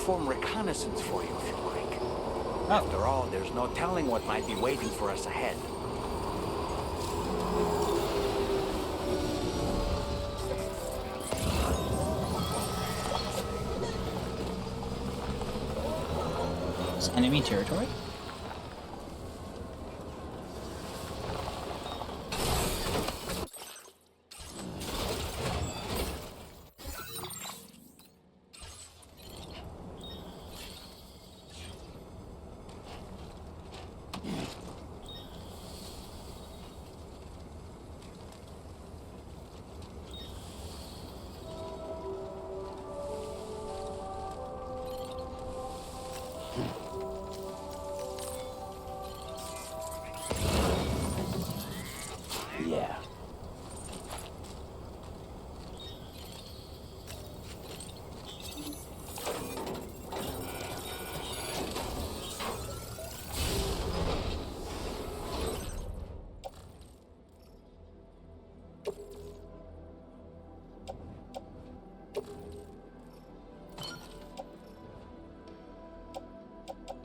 perform reconnaissance for you if you like. Oh. After all, there's no telling what might be waiting for us ahead. It's enemy territory? Yeah.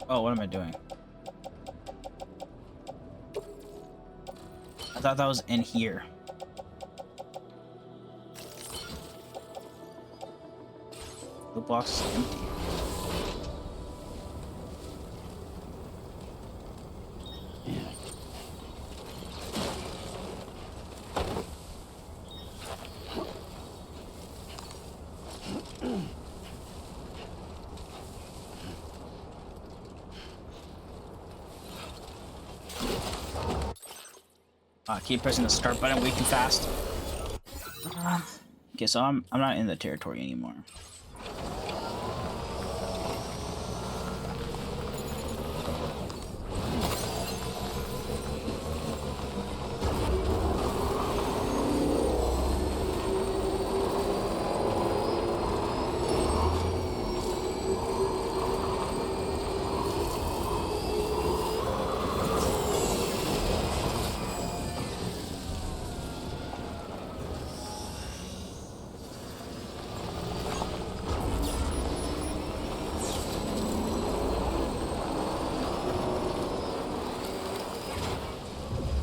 Oh, what am I doing? I thought that was in here. The box is empty. Keep pressing the start button way too fast. Okay, so I'm not in the territory anymore.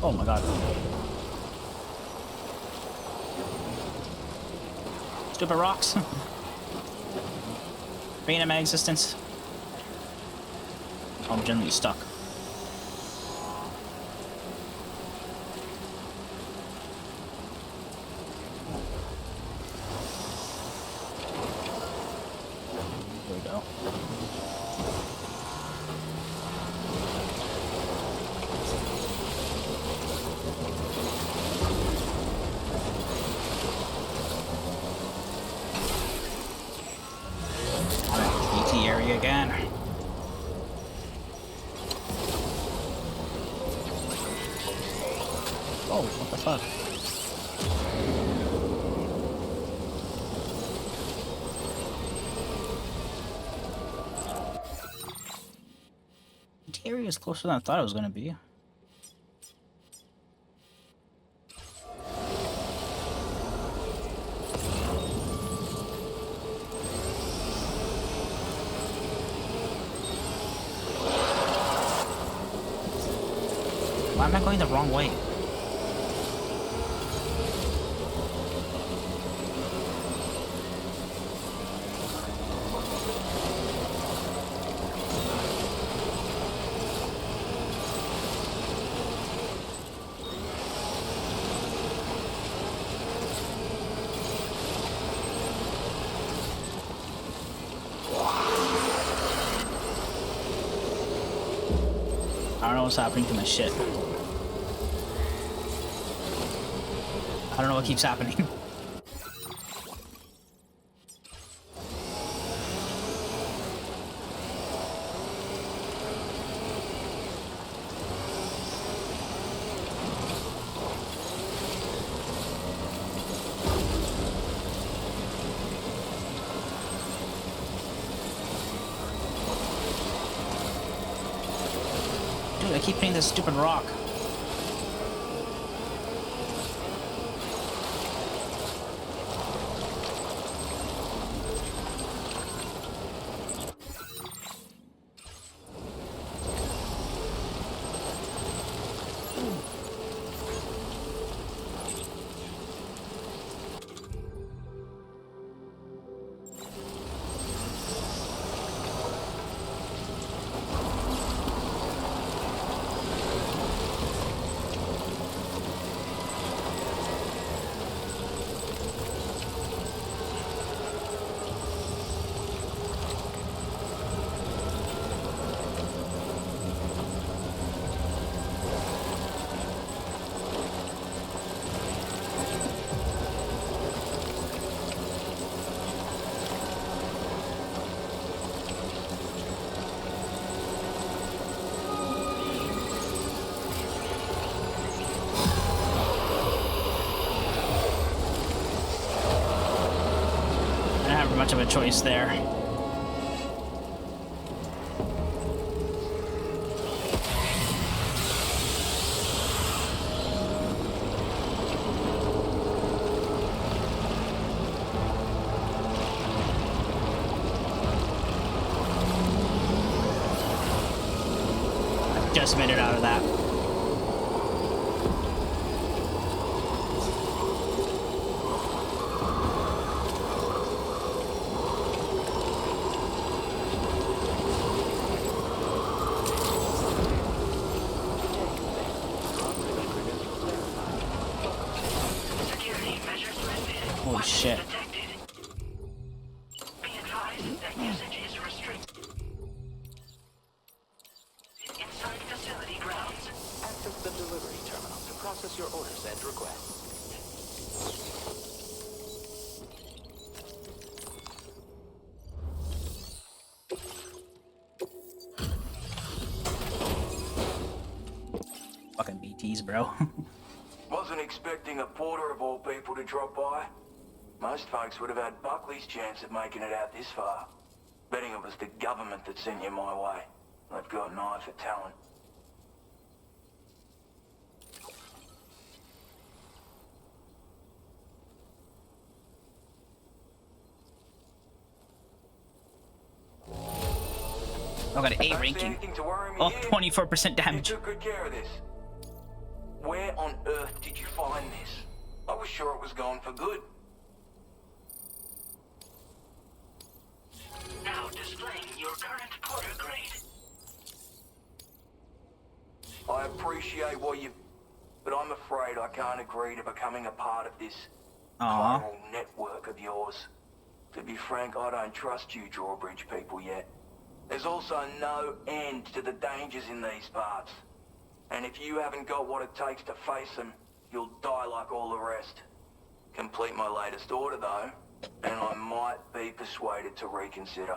Oh my god. Stupid rocks. Bane in my existence. Oh, I'm generally stuck. There we go. Area again. Oh, what the fuck? The area is closer than I thought it was gonna be. Why am I going the wrong way? I don't know what's happening to my shit. I don't know what keeps happening. Dude, I keep hitting this stupid rock. I don't have much of a choice there. Just made it out of that. Holy shit. Access the delivery terminal to process your orders and requests. Fucking BTs, bro. Wasn't expecting a porter of all people to drop by. Most folks would have had Buckley's chance of making it out this far. Betting it was the government that sent you my way. They've got an eye for talent. I got an A Don't see ranking. anything to worry me Oh, here. 24% You damage. took good care of this. Where on earth did you find this? I was sure it was gone for good. Now displaying your current porter grade. I appreciate what you... But I'm afraid I can't agree to becoming a part of this Aw. viral network of yours. To be frank, I don't trust you drawbridge people yet. There's also no end to the dangers in these parts. And if you haven't got what it takes to face them, you'll die like all the rest. Complete my latest order though, and I might be persuaded to reconsider.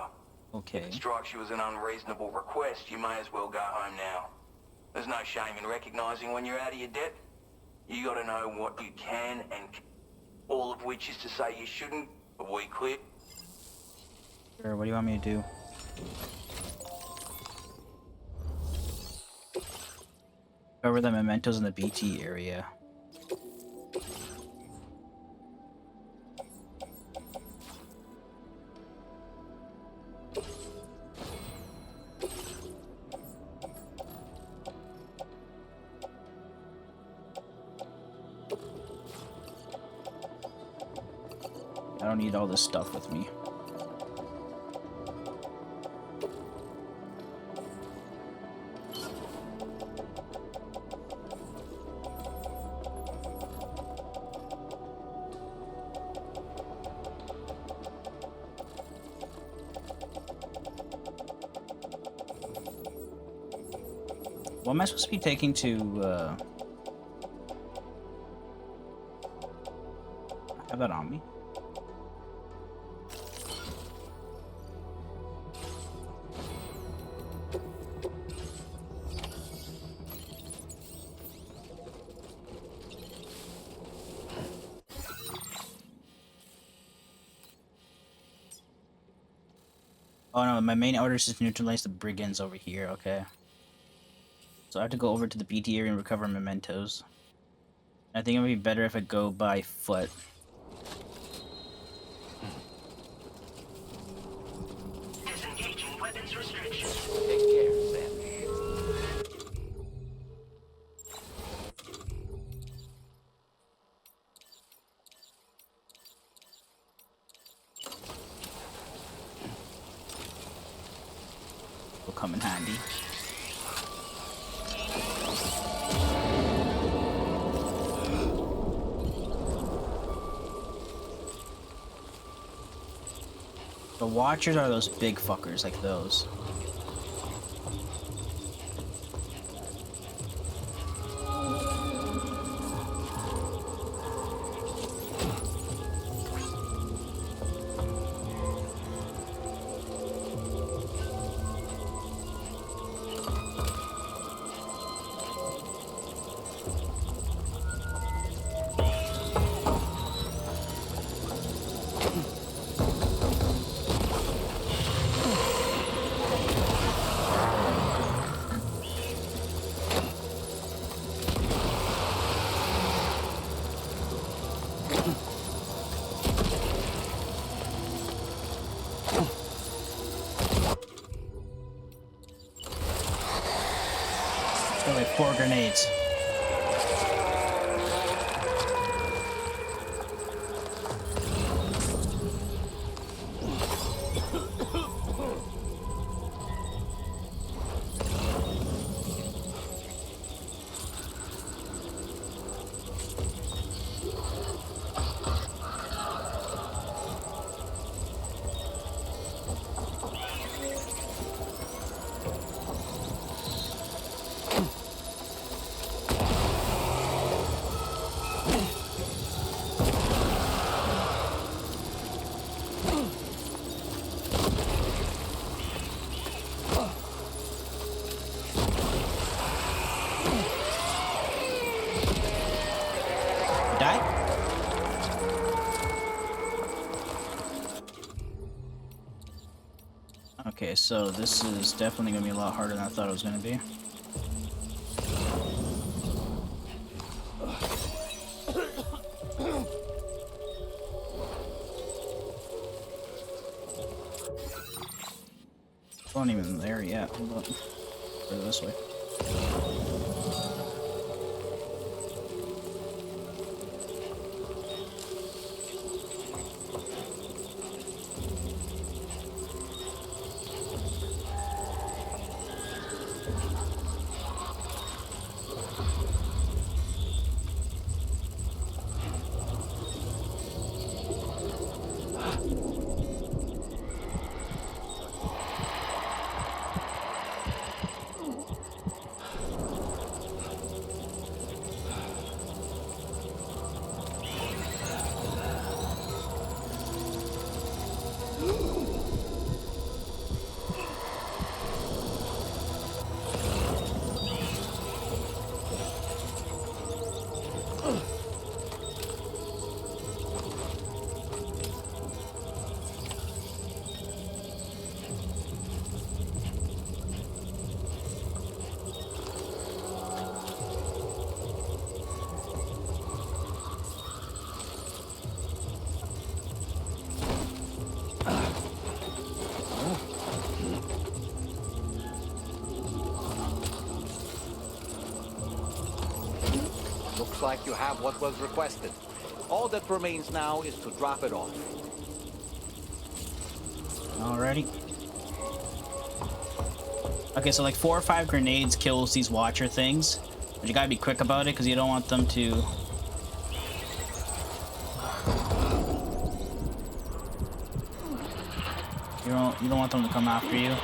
Okay. If it strikes you as an unreasonable request, you may as well go home now. There's no shame in recognizing when you're out of your depth. You gotta know what you can and all of which is to say you shouldn't. Are we clear? Sure, what do you want me to do? Cover the mementos in the BT area. I don't need all this stuff with me. What am I supposed to be taking to, I have that on me? Oh no, my main order is to neutralize the brigands over here, okay. So I have to go over to the BT area and recover mementos. I think it would be better if I go by foot. Disengaging weapons restrictions. Take care, Sam. come in handy. The Watchers are those big fuckers, like those. Got like 4 grenades. Okay, so this is definitely gonna be a lot harder than I thought it was gonna be. Not even there yet. Hold on. Go this way. Looks like you have what was requested. All that remains now is to drop it off. Alrighty. Okay, so like 4 or 5 grenades kills these Watcher things. But you gotta be quick about it because you don't want them to... You don't want them to come after you.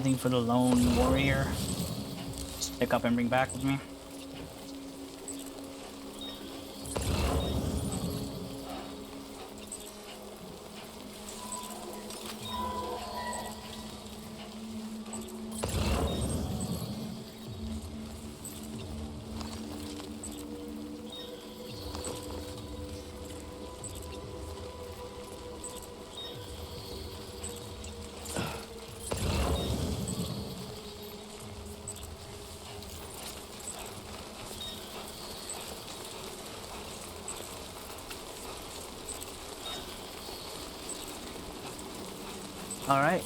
something for the lone warrior? Just pick up and bring back with me. Alright.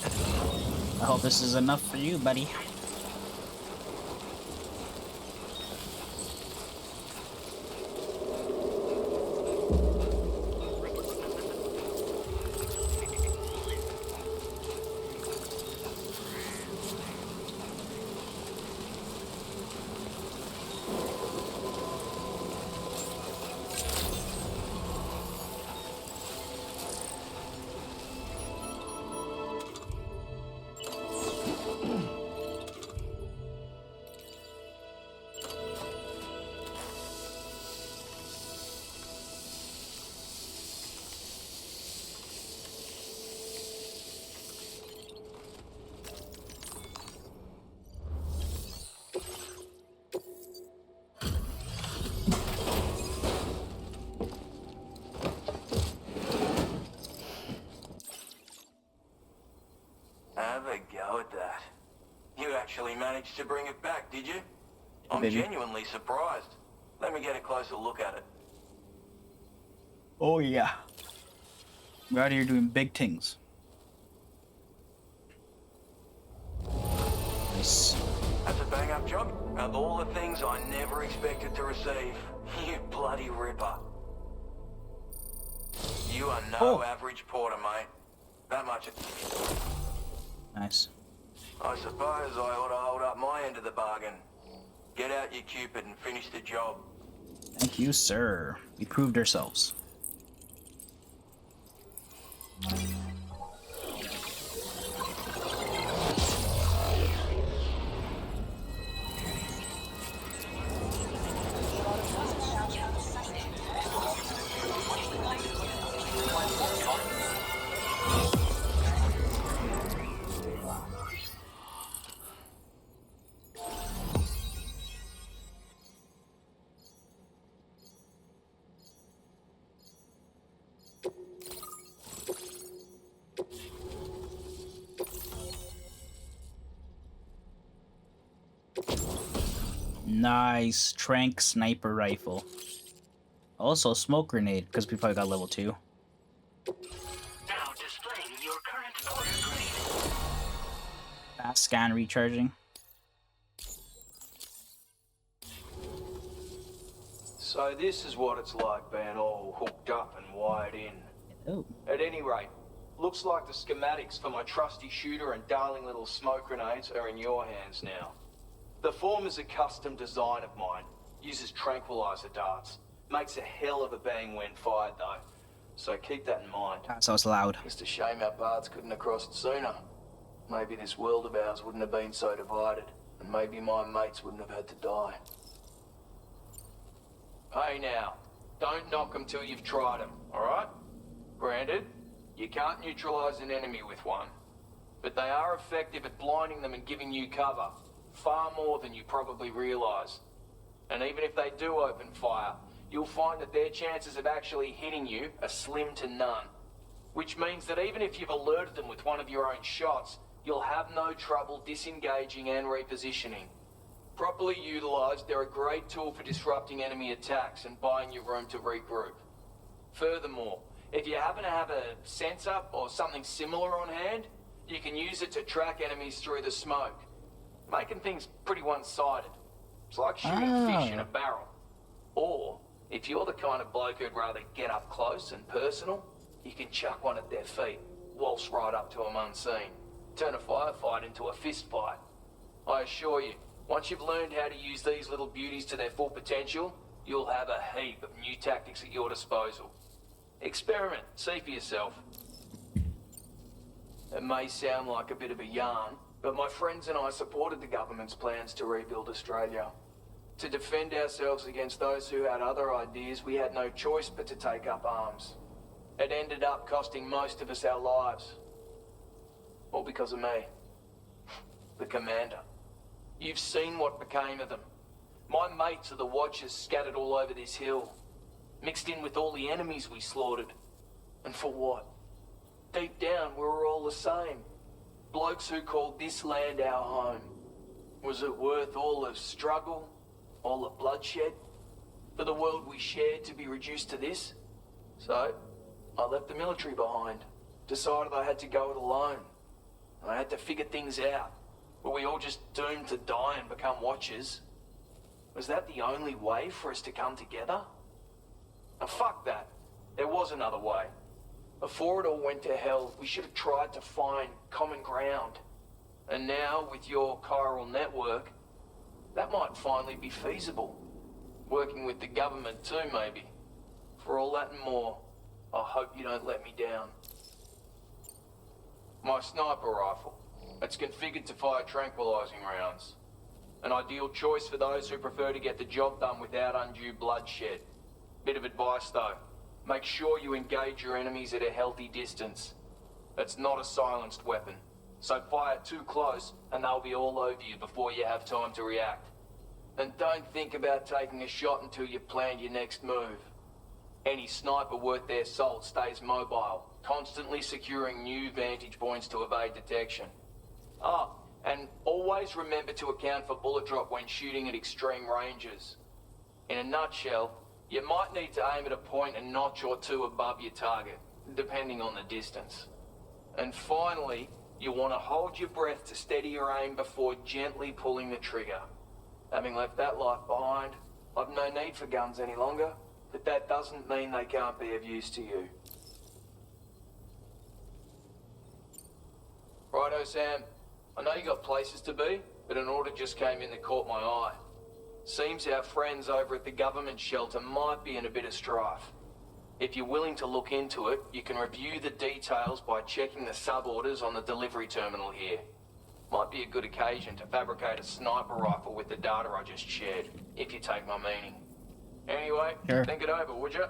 I hope this is enough for you, buddy. Have a go at that. You actually managed to bring it back, did you? I'm Maybe. genuinely surprised. Let me get a closer look at it. Oh yeah. We're out here doing big things. Nice. That's a bang-up job. Of all the things I never expected to receive, you bloody ripper. You are no average porter, mate. That much. Nice. I suppose I ought to hold up my end of the bargain. Get out your Cupid and finish the job. Thank you, sir. We proved ourselves. Nice. Trank sniper rifle. Also, smoke grenade, because we probably got level 2. Now displaying your current porter grade. Fast scan recharging. So this is what it's like being all hooked up and wired in. Oh. At any rate, looks like the schematics for my trusty shooter and darling little smoke grenades are in your hands now. The form is a custom design of mine. Uses tranquilizer darts. Makes a hell of a bang when fired though. So keep that in mind. So it's loud. Just a shame our paths couldn't have crossed sooner. Maybe this world of ours wouldn't have been so divided. And maybe my mates wouldn't have had to die. Hey now, don't knock them till you've tried them, alright? Granted, you can't neutralize an enemy with one. But they are effective at blinding them and giving you cover. Far more than you probably realize. And even if they do open fire, you'll find that their chances of actually hitting you are slim to none. Which means that even if you've alerted them with one of your own shots, you'll have no trouble disengaging and repositioning. Properly utilized, they're a great tool for disrupting enemy attacks and buying you room to regroup. Furthermore, if you happen to have a sensor or something similar on hand, you can use it to track enemies through the smoke, making things pretty one-sided. It's like shooting fish in a barrel. Or, if you're the kind of bloke who'd rather get up close and personal, you can chuck one at their feet, waltz right up to them unseen, turn a firefight into a fist fight. I assure you, once you've learned how to use these little beauties to their full potential, you'll have a heap of new tactics at your disposal. Experiment, see for yourself. It may sound like a bit of a yarn, But my friends and I supported the government's plans to rebuild Australia. To defend ourselves against those who had other ideas, we had no choice but to take up arms. It ended up costing most of us our lives. All because of me. The commander. You've seen what became of them. My mates are the Watchers scattered all over this hill. Mixed in with all the enemies we slaughtered. And for what? Deep down, we were all the same. Blokes who called this land our home. Was it worth all the struggle? All the bloodshed? For the world we shared to be reduced to this? So, I left the military behind. Decided I had to go it alone. And I had to figure things out. Were we all just doomed to die and become Watchers? Was that the only way for us to come together? Now fuck that. There was another way. Before it all went to hell, we should have tried to find common ground. And now, with your chiral network, that might finally be feasible. Working with the government too, maybe. For all that and more, I hope you don't let me down. My sniper rifle. It's configured to fire tranquilizing rounds. An ideal choice for those who prefer to get the job done without undue bloodshed. Bit of advice though. Make sure you engage your enemies at a healthy distance. It's not a silenced weapon. So fire too close and they'll be all over you before you have time to react. And don't think about taking a shot until you've planned your next move. Any sniper worth their salt stays mobile, constantly securing new vantage points to evade detection. And always remember to account for bullet drop when shooting at extreme ranges. In a nutshell, you might need to aim at a point a notch or two above your target, depending on the distance. And finally, you want to hold your breath to steady your aim before gently pulling the trigger. Having left that life behind, I've no need for guns any longer, but that doesn't mean they can't be of use to you. Righto, Sam. I know you got places to be, but an order just came in that caught my eye. Seems our friends over at the government shelter might be in a bit of strife. If you're willing to look into it, you can review the details by checking the sub-orders on the delivery terminal here. Might be a good occasion to fabricate a sniper rifle with the data I just shared, if you take my meaning. Anyway, Sure. Think it over, would you?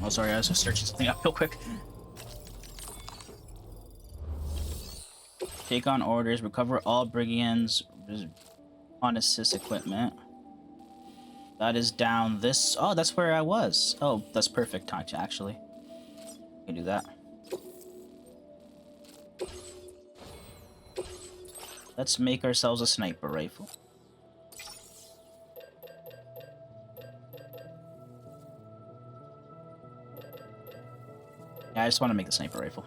Oh, sorry, I was just searching something up real quick. Take on orders, recover all brigands on assist equipment. That is down this. Oh, that's where I was. Oh, that's perfect, actually. I can do that. Let's make ourselves a sniper rifle. Yeah, I just want to make the sniper rifle.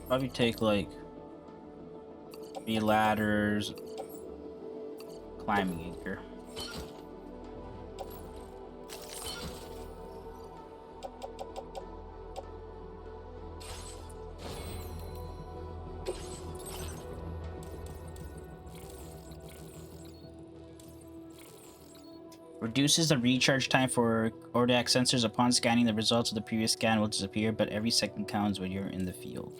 Probably take like 3 ladders, climbing gear. Reduces the recharge time for Ordak sensors. Upon scanning, the results of the previous scan will disappear, but every second counts when you're in the field.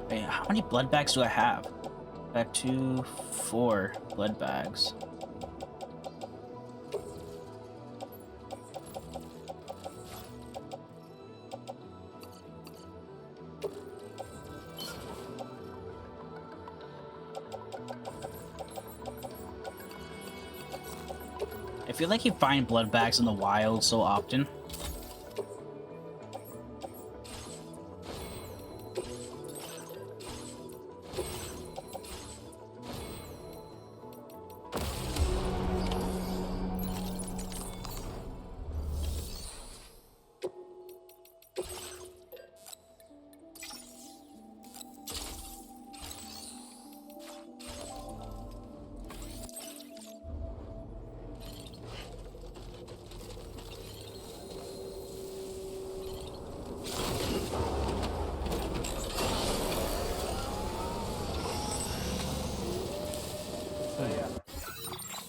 Wait, how many blood bags do I have? I have 2, 4 blood bags. I feel like you find blood bags in the wild so often.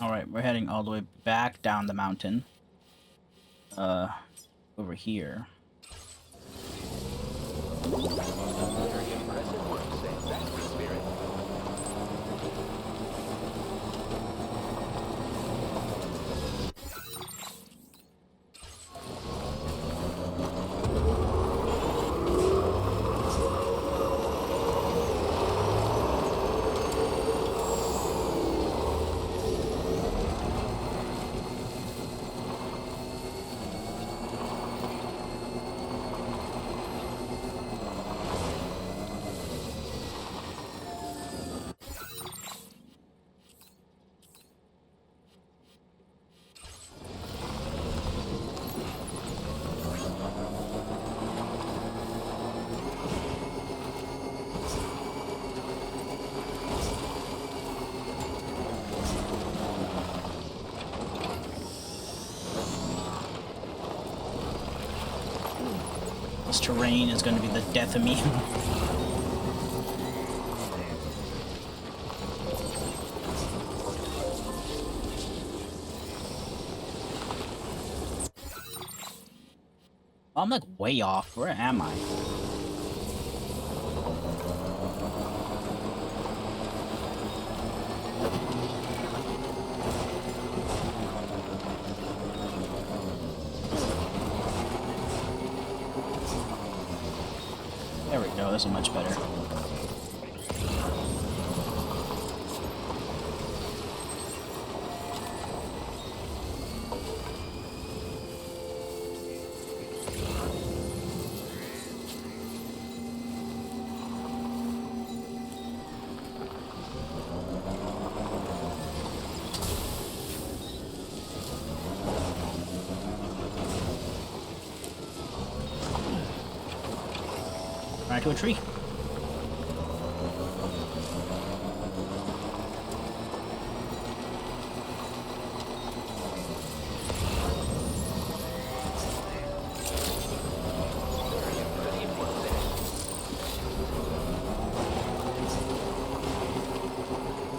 Alright, we're heading all the way back down the mountain. Over here. Very impressive work, Sam. That's the spirit. This terrain is going to be the death of me. I'm like way off. Where am I? There we go. This is much better. Right to a tree.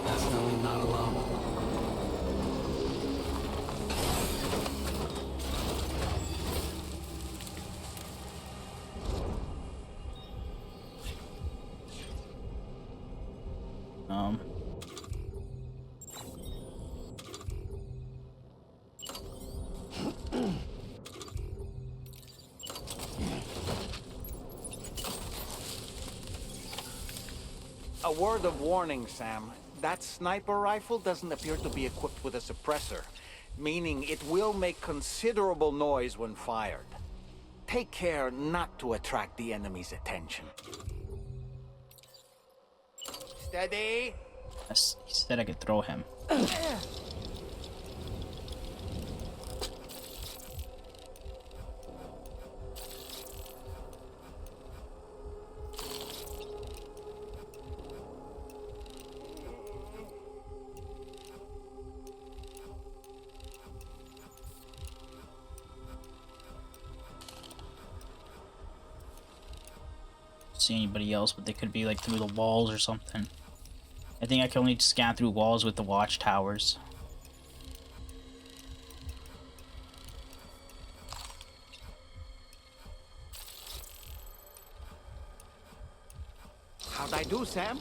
Definitely not alone. Um. A word of warning, Sam. That sniper rifle doesn't appear to be equipped with a suppressor, meaning it will make considerable noise when fired. Take care not to attract the enemy's attention. Steady! He said I could throw him. See anybody else, but they could be like through the walls or something. I think I can only scan through walls with the watchtowers. How'd I do, Sam?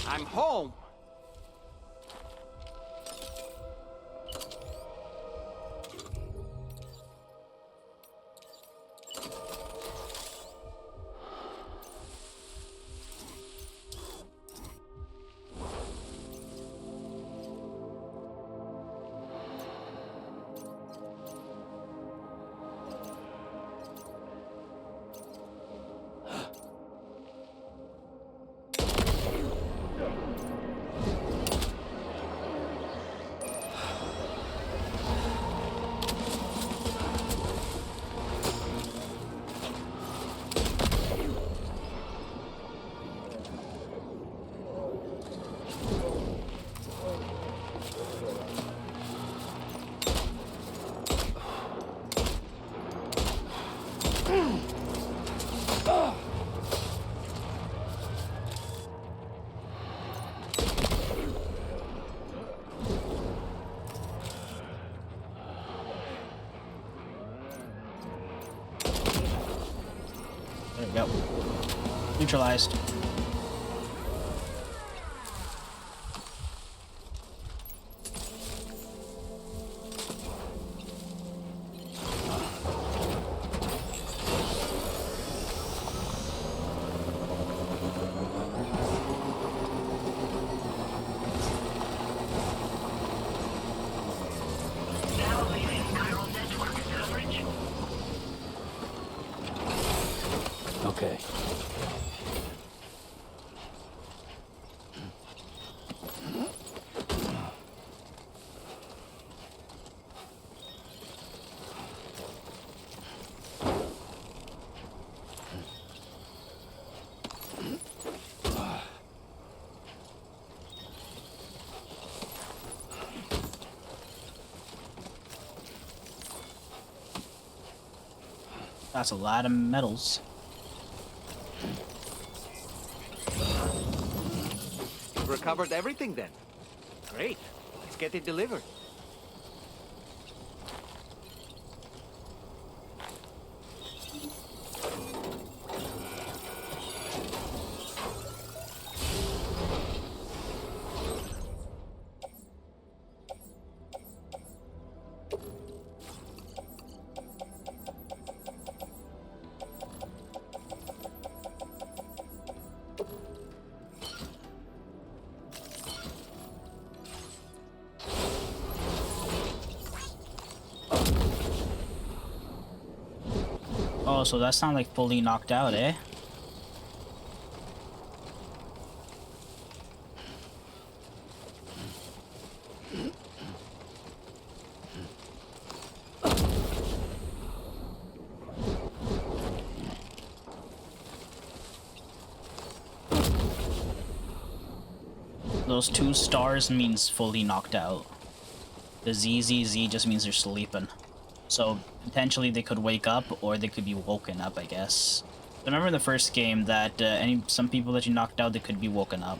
I'm home! neutralized. Now leaving chiral network coverage. Okay. That's a lot of metals. Recovered everything then. Great. Let's get it delivered. Oh, so that's not like fully knocked out, eh? Those 2 stars means fully knocked out. The ZZZ just means they're sleeping. So potentially they could wake up or they could be woken up, I guess. I remember in the first game that some people that you knocked out, they could be woken up.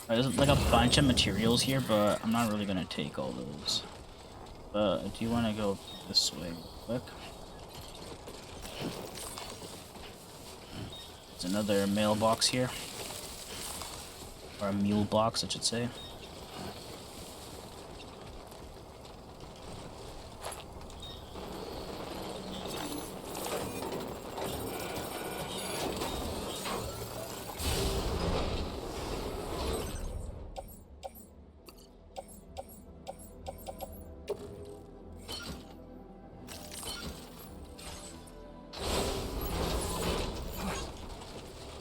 There's like a bunch of materials here, but I'm not really gonna take all those. But I do want to go this way real quick. There's another mailbox here. Or a mule box, I should say.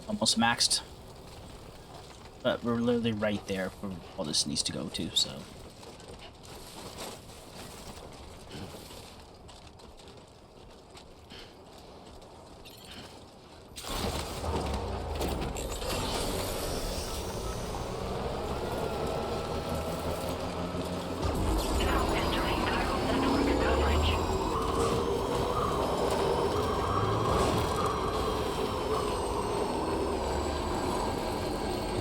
Almost maxed. But we're literally right there where all this needs to go to, so. Now entering chiral network coverage.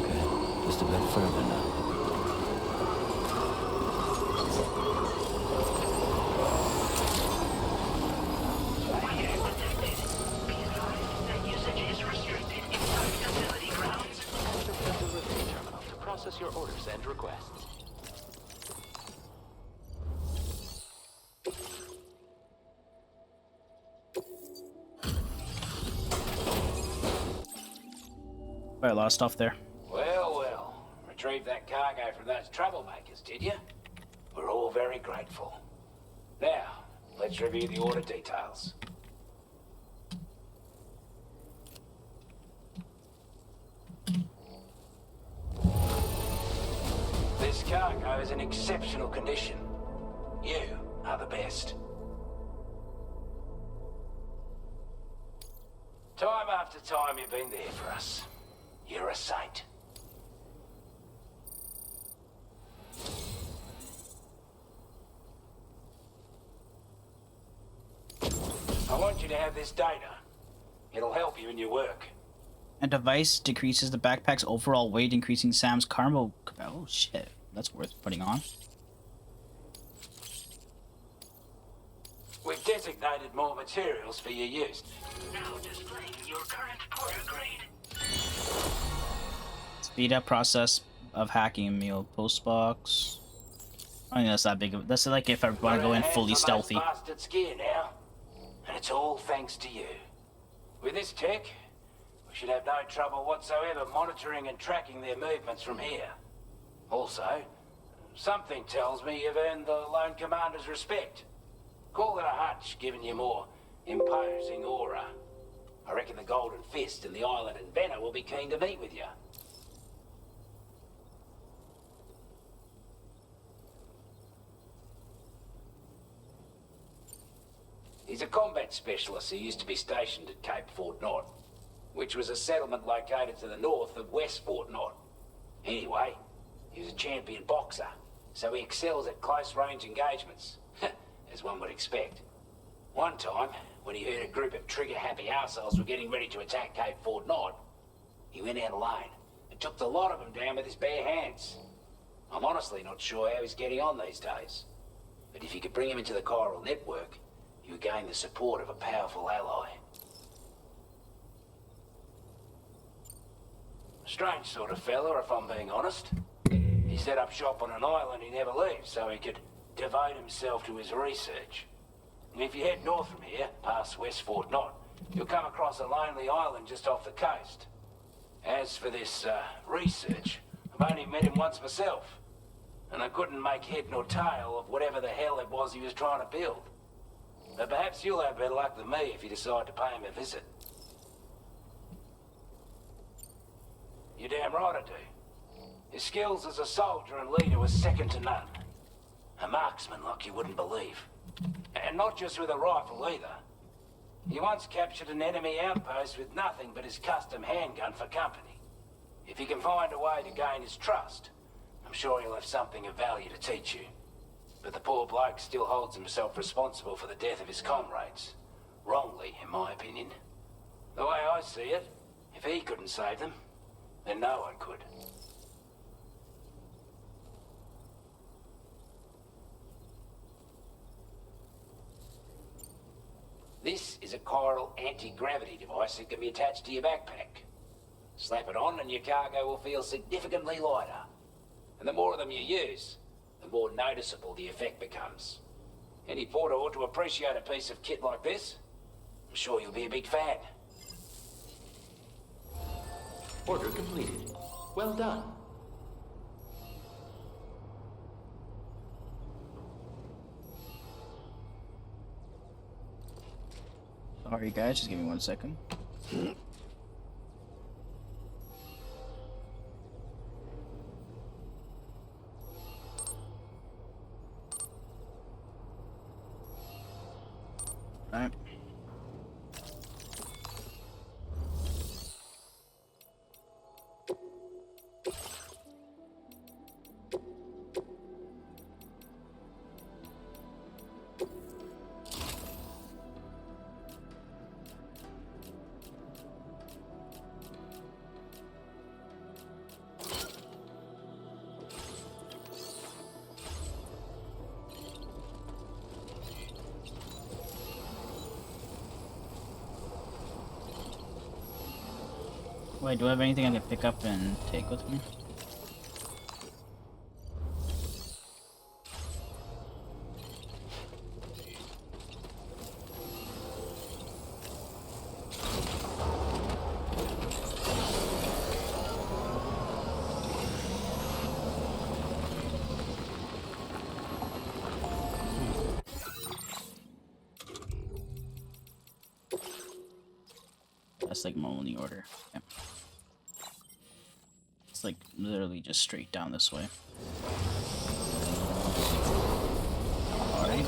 Okay. Just a bit further now. Fire detected. Be advised that usage is restricted inside facility grounds. Access the delivery terminal to process your orders and requests. Quite a lot of stuff there. Well, well. Retrieved that cargo from those troublemakers, did you? We're all very grateful. Now, let's review the order details. This cargo is in exceptional condition. You are the best. Time after time you've been there for us. You're a saint. I want you to have this data. It'll help you in your work. A device decreases the backpack's overall weight, increasing Sam's cargo. Oh shit, that's worth putting on. We've designated more materials for your use. Now displaying your current porter grade. Speed up process of hacking meal postbox. I think that's not big of. That's like if I want to go in fully stealthy. Bastards' gear now, and it's all thanks to you. With this tech, we should have no trouble whatsoever monitoring and tracking their movements from here. Also, something tells me you've earned the Lone Commander's respect. Call it a hunch, giving you more imposing aura. I reckon the Golden Fist and the Island Inventor will be keen to meet with you. He's a combat specialist who used to be stationed at Cape Fort Knot, which was a settlement located to the north of West Fort Knot. Anyway, he was a champion boxer, so he excels at close-range engagements, as one would expect. One time, when he heard a group of trigger-happy arseholes were getting ready to attack Cape Fort Knot, he went out alone and took the lot of them down with his bare hands. I'm honestly not sure how he's getting on these days, but if you could bring him into the chiral network, you gain the support of a powerful ally. A strange sort of fella, if I'm being honest. He set up shop on an island he never leaves so he could devote himself to his research. And if you head north from here, past West Fort Knot, you'll come across a lonely island just off the coast. As for this, research, I've only met him once myself, and I couldn't make head nor tail of whatever the hell it was he was trying to build. But perhaps you'll have better luck than me if you decide to pay him a visit. You're damn right I do. His skills as a soldier and leader were second to none. A marksman like you wouldn't believe. And not just with a rifle either. He once captured an enemy outpost with nothing but his custom handgun for company. If you can find a way to gain his trust, I'm sure he'll have something of value to teach you. But the poor bloke still holds himself responsible for the death of his comrades. Wrongly, in my opinion. The way I see it, if he couldn't save them, then no one could. This is a chiral anti-gravity device that can be attached to your backpack. Slap it on and your cargo will feel significantly lighter. And the more of them you use, the more noticeable the effect becomes. Any porter ought to appreciate a piece of kit like this. I'm sure you'll be a big fan. Order completed. Well done. Sorry guys, just give me 1 second. Right. Wait, do I have anything I can pick up and take with me? That's like my only order. Okay. It's like literally just straight down this way. Alright.